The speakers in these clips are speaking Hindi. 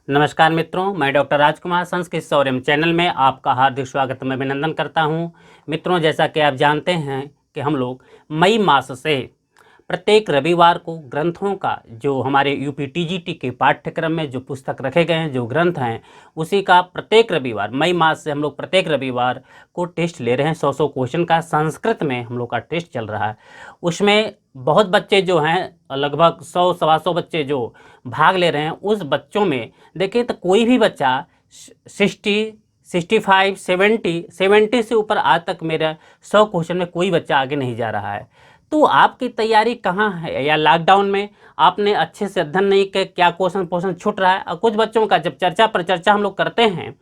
नमस्कार मित्रों, मैं डॉक्टर राजकुमार संस्कृत सौर्यम चैनल में आपका हार्दिक स्वागत मैं अभिनंदन करता हूं। मित्रों, जैसा कि आप जानते हैं कि हम लोग मई मास से प्रत्येक रविवार को ग्रंथों का जो हमारे यूपी टीजीटी के पाठ्यक्रम में जो पुस्तक रखे गए हैं, जो ग्रंथ हैं, उसी का प्रत्येक रविवार मई मास से हम लोग प्रत्येक रविवार को टेस्ट ले रहे हैं। 100 क्वेश्चन का संस्कृत में हम लोग का टेस्ट चल रहा है। उसमें बहुत बच्चे जो हैं, लगभग 100 सवा 100 बच्चे जो भाग ले रहे हैं, उस बच्चों में देखिए तो कोई भी बच्चा 60 65 70 से ऊपर आज तक मेरा 100 क्वेश्चन में कोई बच्चा आगे नहीं जा रहा है। तो आपकी तैयारी कहाँ है? या लॉकडाउन में आपने अच्छे से अध्ययन नहीं किया, क्या क्वेश्चन छूट रहा है? और कुछ बच्चों का जब चर्चा पर चर्चा हम लोग करते हैं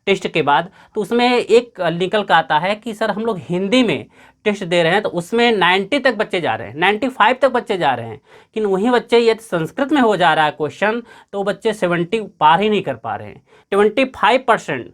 टेस्ट के बाद, तो उसमें एक निकल का आता है कि सर हम लोग हिंदी में टेस्ट दे रहे हैं तो उसमें 90 तक बच्चे जा रहे हैं, 95 तक बच्चे जा रहे हैं, लेकिन वहीं बच्चे यदि संस्कृत में हो जा रहा है क्वेश्चन तो बच्चे 70 पार ही नहीं कर पा रहे हैं। 25%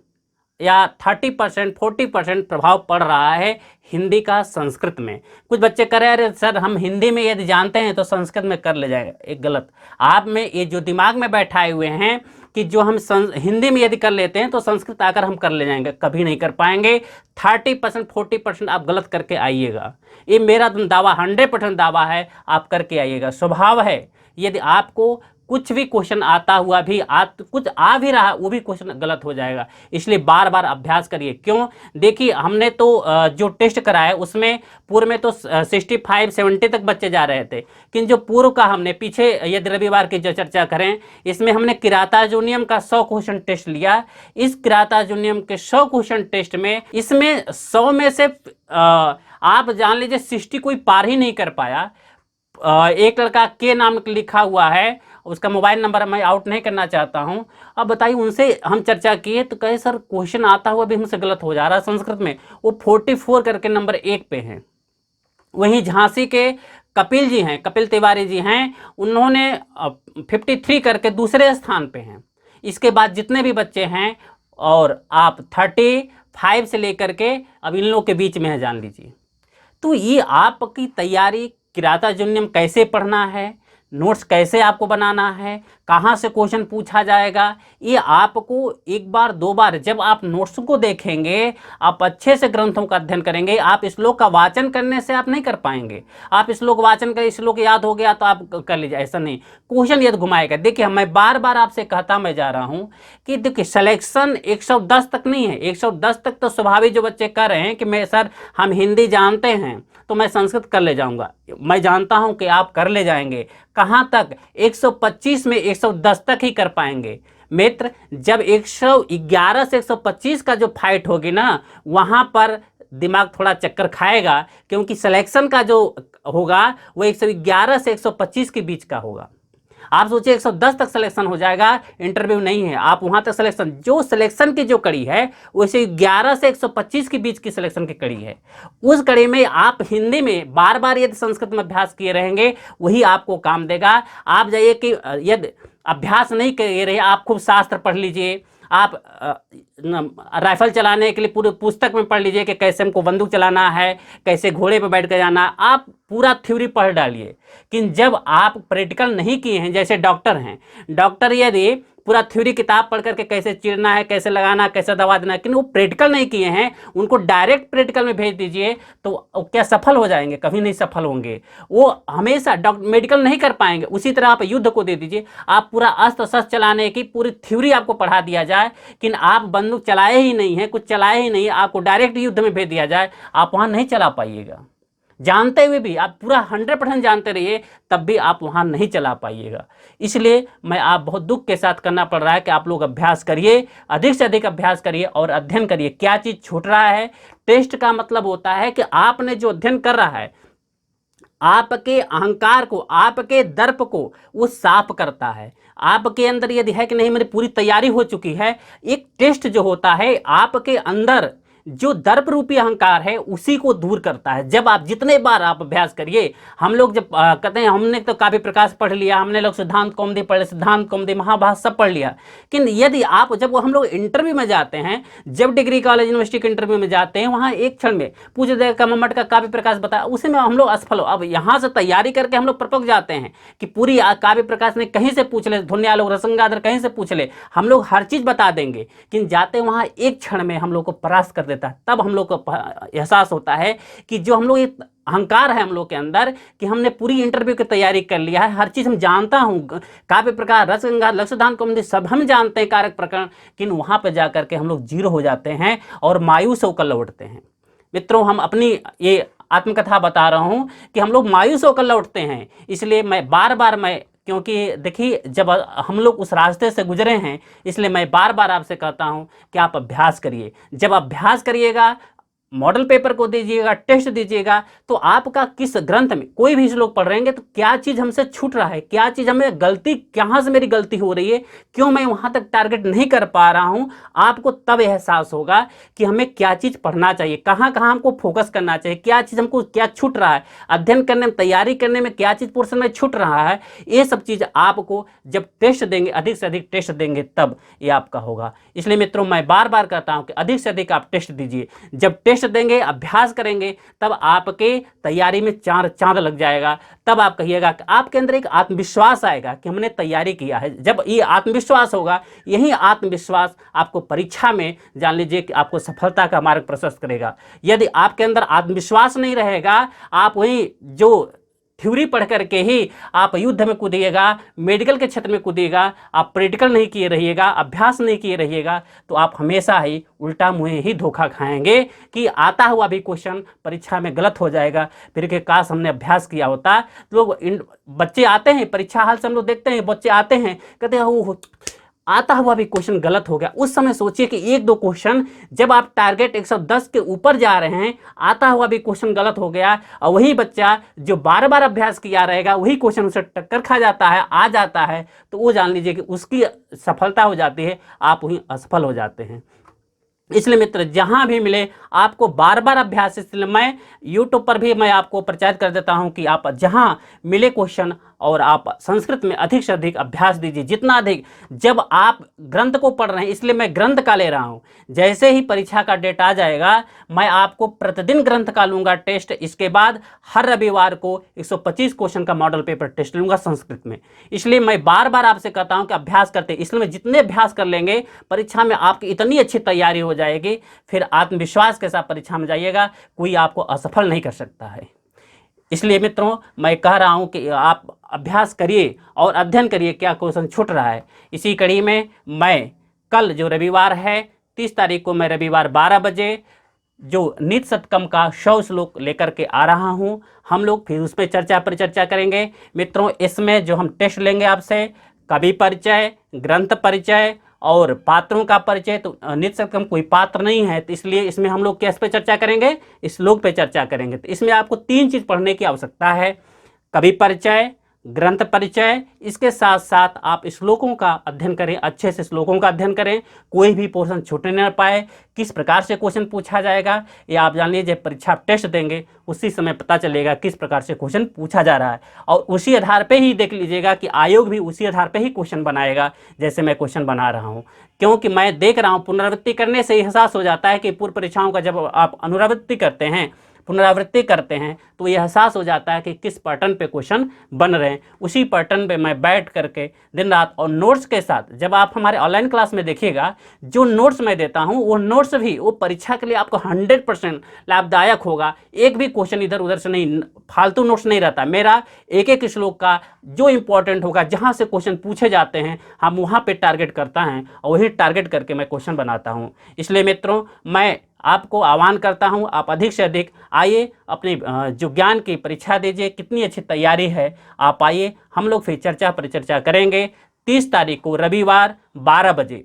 या 30% 40% प्रभाव पड़ रहा है हिंदी का संस्कृत में। कुछ बच्चे कह रहे हैं अरे सर हम हिंदी में यदि जानते हैं तो संस्कृत में कर ले जाएगा। एक गलत आप में ये जो दिमाग में बैठाए हुए हैं कि जो हम हिंदी में यदि कर लेते हैं तो संस्कृत आकर हम कर ले जाएंगे, कभी नहीं कर पाएंगे। 30% 40% आप गलत करके आइएगा, ये मेरा दावा 100% दावा है, आप करके आइएगा। स्वभाव है यदि आपको कुछ भी क्वेश्चन आता हुआ भी कुछ आ भी रहा वो भी क्वेश्चन गलत हो जाएगा, इसलिए बार बार अभ्यास करिए। क्यों? देखिए हमने तो जो टेस्ट कराया उसमें पूर्व में तो 65 70 तक बच्चे जा रहे थे, लेकिन जो पूर्व का हमने पीछे यदि रविवार की जो चर्चा करें, इसमें हमने किरातार्जुनीयम का 100 क्वेश्चन टेस्ट लिया। इस किरातार्जुनीयम के 100 क्वेश्चन टेस्ट में इसमें 100 में से आप जान लीजिए 60 कोई पार ही नहीं कर पाया। एक लड़का के नाम लिखा हुआ है, उसका मोबाइल नंबर मैं आउट नहीं करना चाहता हूं। अब बताइए, उनसे हम चर्चा किए तो कहे सर क्वेश्चन आता हुआ भी हमसे गलत हो जा रहा है संस्कृत में। वो 44 करके नंबर 1 पे हैं। वहीं झांसी के कपिल जी हैं, कपिल तिवारी जी हैं, उन्होंने 53 करके दूसरे स्थान पे हैं। इसके बाद जितने भी बच्चे हैं और आप 35 से लेकर के अब इन लोगों के बीच में है, जान लीजिए। तो ये आपकी तैयारी, किरातार्जुनीयम कैसे पढ़ना है, नोट्स कैसे आपको बनाना है, कहाँ से क्वेश्चन पूछा जाएगा, ये आपको एक बार दो बार जब आप नोट्स को देखेंगे, आप अच्छे से ग्रंथों का अध्ययन करेंगे। आप श्लोक का वाचन करने से आप नहीं कर पाएंगे। आप श्लोक वाचन कर श्लोक याद हो गया तो आप कर लीजिए, ऐसा नहीं। क्वेश्चन यदि घुमाएगा, देखिए मैं बार बार आपसे कहता मैं जा रहा हूँ कि देखिए सिलेक्शन 110 तक नहीं है। 110 तक तो स्वाभाविक जो बच्चे कर रहे हैं कि मैं सर हम हिंदी जानते हैं तो मैं संस्कृत कर ले जाऊंगा, मैं जानता हूं कि आप कर ले जाएंगे। कहां तक? 125 में 110 तक ही कर पाएंगे मित्र। जब 111 से 125 का जो फाइट होगी ना, वहां पर दिमाग थोड़ा चक्कर खाएगा, क्योंकि सिलेक्शन का जो होगा वो 111 से 125 के बीच का होगा। आप सोचिए 110 तक सिलेक्शन हो जाएगा, इंटरव्यू नहीं है, आप वहां तक सिलेक्शन, जो सिलेक्शन की जो कड़ी है वो 11 से 125 के बीच की सिलेक्शन की कड़ी है। उस कड़ी में आप हिंदी में बार बार यदि संस्कृत में अभ्यास किए रहेंगे वही आपको काम देगा। आप जाइए कि यदि अभ्यास नहीं किए रहे, आप खूब शास्त्र पढ़ लीजिए, आप राइफल चलाने के लिए पूरे पुस्तक में पढ़ लीजिए कि कैसे हमको बंदूक चलाना है, कैसे घोड़े पर बैठ कर जाना, आप पूरा थ्योरी पढ़ डालिए। लेकिन जब आप प्रैक्टिकल नहीं किए हैं, जैसे डॉक्टर हैं, डॉक्टर यदि पूरा थ्योरी किताब पढ़ करके कैसे चीरना है, कैसे लगाना, कैसे दवा देना है, लेकिन वो प्रैक्टिकल नहीं किए हैं, उनको डायरेक्ट प्रैक्टिकल में भेज दीजिए तो क्या सफल हो जाएंगे? कभी नहीं सफल होंगे। वो हमेशा मेडिकल नहीं कर पाएंगे। उसी तरह आप युद्ध को दे दीजिए, आप पूरा अस्त्र शस्त्र चलाने की पूरी थ्योरी आपको पढ़ा दिया जाए, लेकिन आप बंदूक चलाए ही नहीं है, कुछ चलाए ही नहीं, आपको डायरेक्ट युद्ध में भेज दिया जाए, आप वहाँ नहीं चला पाइएगा। जानते हुए भी आप पूरा 100% जानते रहिए, तब भी आप वहाँ नहीं चला पाइएगा। इसलिए मैं आप बहुत दुख के साथ करना पड़ रहा है कि आप लोग अभ्यास करिए, अधिक से अधिक अभ्यास करिए और अध्ययन करिए। क्या चीज़ छूट रहा है? टेस्ट का मतलब होता है कि आपने जो अध्ययन कर रहा है, आपके अहंकार को, आपके दर्प को वो साफ करता है। आपके अंदर यदि है कि नहीं मेरी पूरी तैयारी हो चुकी है, एक टेस्ट जो होता है आपके अंदर जो दर्प रूपी अहंकार है उसी को दूर करता है। जब आप जितने बार आप अभ्यास करिए, हम लोग जब कहते हैं हमने तो काव्य प्रकाश पढ़ लिया, हमने लोग सिद्धांत कौमुदी पढ़ लिया, सिद्धांत कौमुदी महाभारत सब पढ़ लिया, लेकिन यदि आप जब हम लोग इंटरव्यू में जाते हैं, जब डिग्री कॉलेज यूनिवर्सिटी के इंटरव्यू में जाते हैं, वहाँ एक क्षण में पूछ देगा मम्मट का काव्य प्रकाश बताया, उसी में हम लोग असफल हो। अब यहाँ से तैयारी करके हम लोग परपक जाते हैं कि पूरी काव्य प्रकाश ने कहीं से पूछ ले, धुन्या लोग रसंगाधर कहीं से पूछ ले, हम लोग हर चीज़ बता देंगे, लेकिन जाते वहाँ एक क्षण में हम लोग को परास्त कर देता है। तब हम लोग को एहसास होता है कि जो हम लोग अहंकार है हम लोग के अंदर कि हमने पूरी इंटरव्यू की तैयारी कर लिया है, हर चीज़ हम जानता हूँ, काव्य प्रकार रसगंगा लक्ष्यदान कौमुदी सब हम जानते हैं, कारक प्रकरण, लेकिन वहाँ पर जाकर के हम लोग जीरो हो जाते हैं और मायूस होकर लौटते हैं। मित्रों, हम अपनी ये आत्मकथा बता रहा हूँ कि हम लोग मायूस होकर लौटते हैं। इसलिए मैं बार बार क्योंकि देखिए जब हम लोग उस रास्ते से गुजरे हैं, इसलिए मैं बार बार आपसे कहता हूं कि आप अभ्यास करिए। जब अभ्यास करिएगा, मॉडल पेपर को दीजिएगा, टेस्ट दीजिएगा, तो आपका किस ग्रंथ में कोई भी श्लोक पढ़ रहे हैं तो क्या चीज़ हमसे छूट रहा है, क्या चीज़ हमें गलती, कहाँ से मेरी गलती हो रही है, क्यों मैं वहाँ तक टारगेट नहीं कर पा रहा हूँ, आपको तब एहसास होगा कि हमें क्या चीज़ पढ़ना चाहिए, कहाँ कहाँ हमको फोकस करना चाहिए, क्या चीज़ हमको क्या छूट रहा है, अध्ययन करने में, तैयारी करने में क्या चीज़ पोर्शन में छूट रहा है। ये सब चीज़ आपको जब टेस्ट देंगे, अधिक से अधिक टेस्ट देंगे, तब ये आपका होगा। इसलिए मित्रों, मैं बार बार कहता हूँ कि अधिक से अधिक आप टेस्ट दीजिए। जब टेस्ट देंगे, अभ्यास करेंगे, तब आपके तैयारी में चार चांद लग जाएगा। तब आप कहिएगा कि आपके अंदर एक आत्मविश्वास आएगा कि हमने तैयारी किया है। जब ये आत्मविश्वास होगा, यही आत्मविश्वास आपको परीक्षा में जान लीजिए कि आपको सफलता का मार्ग प्रशस्त करेगा। यदि आपके अंदर आत्मविश्वास नहीं रहेगा, आप वही जो थ्योरी पढ़ करके ही आप युद्ध में कूदिएगा, मेडिकल के क्षेत्र में कूदिएगा, आप प्रैक्टिकल नहीं किए रहिएगा, अभ्यास नहीं किए रहिएगा, तो आप हमेशा ही उल्टा मुँह ही धोखा खाएंगे कि आता हुआ भी क्वेश्चन परीक्षा में गलत हो जाएगा। फिर के काश हमने अभ्यास किया होता। लोग बच्चे आते हैं परीक्षा हाल से, हम लोग देखते हैं बच्चे आते हैं, कहते हैं वो आता हुआ भी क्वेश्चन गलत हो गया। उस समय सोचिए कि एक दो क्वेश्चन, जब आप टारगेट 110 के ऊपर जा रहे हैं, आता हुआ भी क्वेश्चन गलत हो गया, और वही बच्चा जो बार बार अभ्यास किया रहेगा, वही क्वेश्चन उसे टक्कर खा जाता है, आ जाता है, तो वो जान लीजिए कि उसकी सफलता हो जाती है, आप वहीं असफल हो जाते हैं। इसलिए मित्र, जहां भी मिले आपको बार बार अभ्यास, इसलिए मैं यूट्यूब पर भी मैं आपको प्रचारित कर देता हूं कि आप जहां मिले क्वेश्चन, और आप संस्कृत में अधिक से अधिक अभ्यास दीजिए, जितना अधिक। जब आप ग्रंथ को पढ़ रहे हैं, इसलिए मैं ग्रंथ का ले रहा हूं, जैसे ही परीक्षा का डेट आ जाएगा, मैं आपको प्रतिदिन ग्रंथ का लूंगा टेस्ट। इसके बाद हर रविवार को 125 क्वेश्चन का मॉडल पेपर टेस्ट लूंगा संस्कृत में। इसलिए मैं बार बार आपसे कहता हूं कि अभ्यास करते, इसलिए मैं जितने अभ्यास कर लेंगे, परीक्षा में आपकी इतनी अच्छी तैयारी हो जाएगी, फिर आत्मविश्वास के साथ परीक्षा में जाइएगा, कोई आपको असफल नहीं कर सकता है। इसलिए मित्रों, मैं कह रहा हूं कि आप अभ्यास करिए और अध्ययन करिए, क्या क्वेश्चन छूट रहा है। इसी कड़ी में मैं कल जो रविवार है 30 तारीख को, मैं रविवार 12 बजे जो नीति शतकम का 100 श्लोक लेकर के आ रहा हूं। हम लोग फिर उस पर परिचर्चा करेंगे। मित्रों, इसमें जो हम टेस्ट लेंगे आपसे, कवि परिचय, ग्रंथ परिचय और पात्रों का परिचय। तो नीति शतकम कोई पात्र नहीं है, तो इसलिए इसमें हम लोग किस पे चर्चा करेंगे, इस श्लोक पे चर्चा करेंगे। तो इसमें आपको 3 चीज़ पढ़ने की आवश्यकता है, कवि परिचय, ग्रंथ परिचय, इसके साथ साथ आप श्लोकों का अध्ययन करें, अच्छे से श्लोकों का अध्ययन करें, कोई भी पोर्शन छूटने न पाए। किस प्रकार से क्वेश्चन पूछा जाएगा ये आप जान लीजिए, परीक्षा टेस्ट देंगे उसी समय पता चलेगा किस प्रकार से क्वेश्चन पूछा जा रहा है, और उसी आधार पे ही देख लीजिएगा कि आयोग भी उसी आधार पे ही क्वेश्चन बनाएगा जैसे मैं क्वेश्चन बना रहा हूँ। क्योंकि मैं देख रहा हूँ, पुनरावृत्ति करने से एहसास हो जाता है कि पूर्व परीक्षाओं का जब आप पुनरावृत्ति करते हैं तो ये एहसास हो जाता है कि किस पैटर्न पे क्वेश्चन बन रहे हैं। उसी पैटर्न पे मैं बैठ करके दिन रात और नोट्स के साथ, जब आप हमारे ऑनलाइन क्लास में देखिएगा, जो नोट्स मैं देता हूं, वो नोट्स भी वो परीक्षा के लिए आपको 100% लाभदायक होगा। एक भी क्वेश्चन इधर उधर से नहीं, फालतू नोट्स नहीं रहता। मेरा एक एक श्लोक का जो इंपॉर्टेंट होगा, जहाँ से क्वेश्चन पूछे जाते हैं, हम वहाँ पर टारगेट करता हैं और वही टारगेट करके मैं क्वेश्चन बनाता हूँ। इसलिए मित्रों, मैं आपको आह्वान करता हूं, आप अधिक से अधिक आइए, अपनी जो ज्ञान की परीक्षा दीजिए। कितनी अच्छी तैयारी है, आप आइए, हम लोग फिर परिचर्चा करेंगे 30 तारीख को रविवार 12 बजे।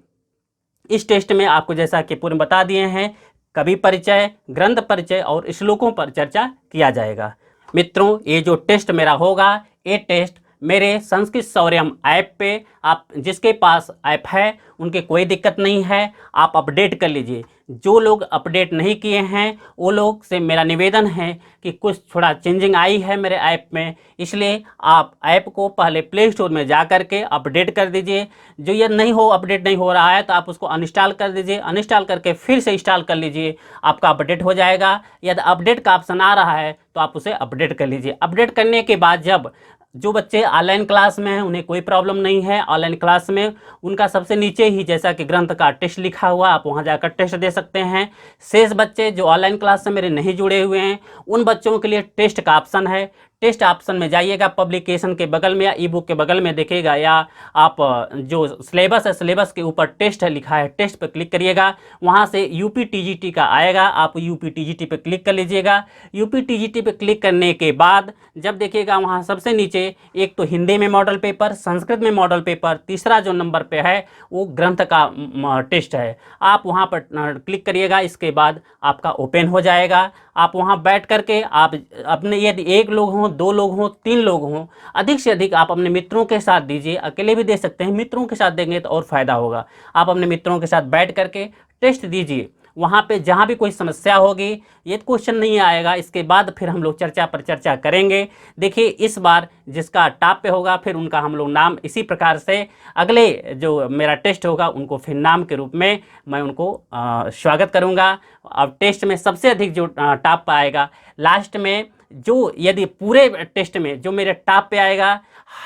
इस टेस्ट में आपको जैसा कि पूर्व बता दिए हैं, कवि परिचय, ग्रंथ परिचय और श्लोकों पर चर्चा किया जाएगा। मित्रों, ये जो टेस्ट मेरा होगा, ये टेस्ट मेरे संस्कृत शौर्यम ऐप पे, आप जिसके पास ऐप है उनके कोई दिक्कत नहीं है, आप अपडेट कर लीजिए। जो लोग अपडेट नहीं किए हैं वो लोग से मेरा निवेदन है कि कुछ थोड़ा चेंजिंग आई है मेरे ऐप में, इसलिए आप ऐप को पहले प्ले स्टोर में जा कर के अपडेट कर दीजिए। जो ये नहीं हो, अपडेट नहीं हो रहा है, तो आप उसको अनइंस्टॉल कर दीजिए। अनइंस्टॉल करके फिर से इंस्टॉल कर लीजिए, आपका अपडेट हो जाएगा। यदि अपडेट का ऑप्शन आ रहा है तो आप उसे अपडेट कर लीजिए। अपडेट करने के बाद जब जो बच्चे ऑनलाइन क्लास में हैं उन्हें कोई प्रॉब्लम नहीं है, ऑनलाइन क्लास में उनका सबसे नीचे ही जैसा कि ग्रंथ का टेस्ट लिखा हुआ, आप वहां जाकर टेस्ट दे सकते हैं। शेष बच्चे जो ऑनलाइन क्लास से मेरे नहीं जुड़े हुए हैं उन बच्चों के लिए टेस्ट का ऑप्शन है। टेस्ट ऑप्शन में जाइएगा, पब्लिकेशन के बगल में या ई बुक के बगल में दिखेगा, या आप जो सिलेबस है सिलेबस के ऊपर टेस्ट है लिखा है, टेस्ट पर क्लिक करिएगा। वहाँ से यूपी-टीजीटी का आएगा, आप यूपी-टीजीटी पे क्लिक कर लीजिएगा। यूपी-टीजीटी पे क्लिक करने के बाद जब देखिएगा वहाँ सबसे नीचे एक तो हिंदी में मॉडल पेपर, संस्कृत में मॉडल पेपर, तीसरा जो नंबर पे है वो ग्रंथ का टेस्ट है। आप वहाँ पर क्लिक करिएगा, इसके बाद आपका ओपन हो जाएगा। आप वहाँ बैठ करके आप अपने, यदि एक लोग हों, दो लोग हों, तीन लोग हों, अधिक से अधिक आप अपने मित्रों के साथ दीजिए। अकेले भी दे सकते हैं, मित्रों के साथ देंगे तो और फ़ायदा होगा। आप अपने मित्रों के साथ बैठ करके टेस्ट दीजिए। वहाँ पे जहाँ भी कोई समस्या होगी ये क्वेश्चन नहीं आएगा, इसके बाद फिर हम लोग चर्चा पर चर्चा करेंगे। देखिए इस बार जिसका टॉप पे होगा फिर उनका हम लोग नाम इसी प्रकार से अगले जो मेरा टेस्ट होगा उनको फिर नाम के रूप में मैं उनको स्वागत करूँगा। अब टेस्ट में सबसे अधिक जो टॉप पे आएगा, लास्ट में जो यदि पूरे टेस्ट में जो मेरे टॉप पे आएगा,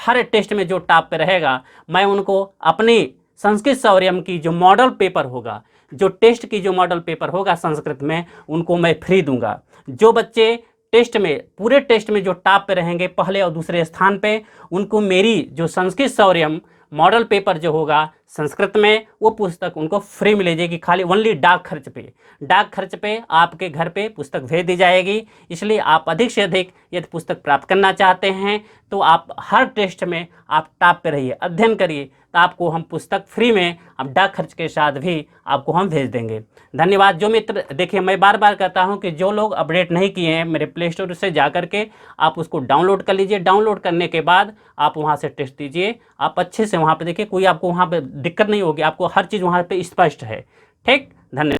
हर टेस्ट में जो टॉप पे रहेगा मैं उनको अपनी संस्कृत शौर्यम की जो मॉडल पेपर होगा, जो टेस्ट की जो मॉडल पेपर होगा संस्कृत में, उनको मैं फ्री दूंगा। जो बच्चे टेस्ट में, पूरे टेस्ट में जो टॉप पे रहेंगे पहले और दूसरे स्थान पे, उनको मेरी जो संस्कृत शौर्यम मॉडल पेपर जो होगा संस्कृत में वो पुस्तक उनको फ्री मिल जाएगी, खाली ओनली डाक खर्च पे आपके घर पे पुस्तक भेज दी जाएगी। इसलिए आप अधिक से अधिक यदि पुस्तक प्राप्त करना चाहते हैं तो आप हर टेस्ट में आप टॉप पे रहिए, अध्ययन करिए, तो आपको हम पुस्तक फ्री में अब डाक खर्च के साथ भी आपको हम भेज देंगे। धन्यवाद। जो मित्र, देखिए मैं बार बार कहता हूं कि जो लोग अपडेट नहीं किए हैं मेरे प्ले स्टोर से जा कर के आप उसको डाउनलोड कर लीजिए। डाउनलोड करने के बाद आप वहां से टेस्ट दीजिए, आप अच्छे से वहां पे देखिए, कोई आपको वहां पे दिक्कत नहीं होगी, आपको हर चीज़ वहां पे स्पष्ट है। ठीक, धन्यवाद।